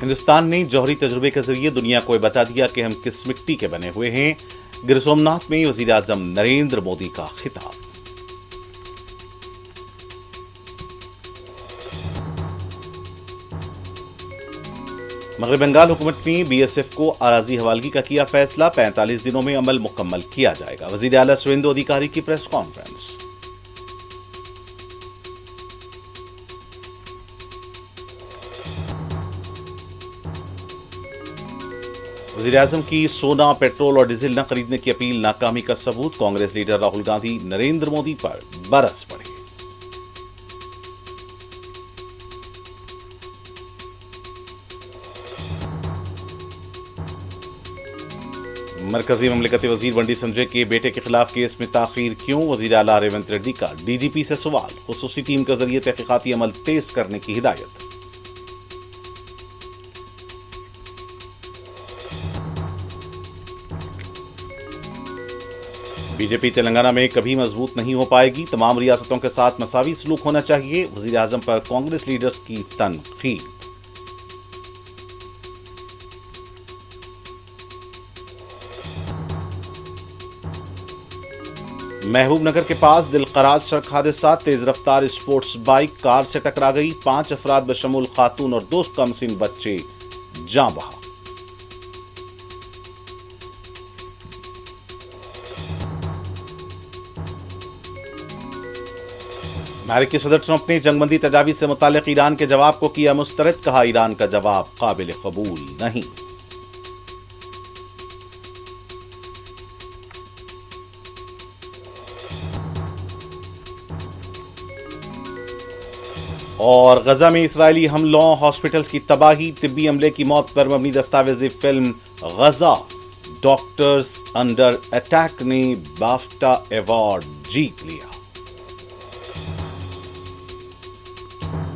ہندوستان نے جوہری تجربے کے ذریعے دنیا کو بتا دیا کہ ہم کس مٹی کے بنے ہوئے ہیں. گر سومناتھ میں وزیر اعظم نریندر مودی کا خطاب. مغربی بنگال حکومت نے بی ایس ایف کو اراضی حوالگی کا کیا فیصلہ. 45 دنوں میں عمل مکمل کیا جائے گا. وزیر اعلیٰ سویندو ادھیکاری کی پریس کانفرنس. وزیر اعظم کی سونا، پیٹرول اور ڈیزل نہ خریدنے کی اپیل ناکامی کا ثبوت. کانگریس لیڈر راہل گاندھی نریندر مودی پر برس پڑے. مرکزی مملکتی وزیر بنڈی سنجے کے بیٹے کے خلاف کیس میں تاخیر کیوں؟ وزیر اعلیٰ ریونت ریڈی کا ڈی جی پی سے سوال. خصوصی ٹیم کے ذریعے تحقیقاتی عمل تیز کرنے کی ہدایت. بی جے پی تلنگانہ میں کبھی مضبوط نہیں ہو پائے گی. تمام ریاستوں کے ساتھ مساوی سلوک ہونا چاہیے. وزیر اعظم پر کانگریس لیڈرز کی تنقید. محبوب نگر کے پاس دلقراز سڑک حادثات. تیز رفتار اسپورٹس بائک کار سے ٹکرا گئی. 5 افراد بشمول خاتون اور 2 کمسن بچے جاں بحق. امریکی صدر ٹرمپ نے جنگ بندی تجاویز سے متعلق ایران کے جواب کو کیا مسترد. کہا ایران کا جواب قابل قبول نہیں. اور غزہ میں اسرائیلی حملوں، ہاسپٹلز کی تباہی، طبی عملے کی موت پر مبنی دستاویزی film Gaza doctors under attack نے بافٹا ایوارڈ جیت لیا.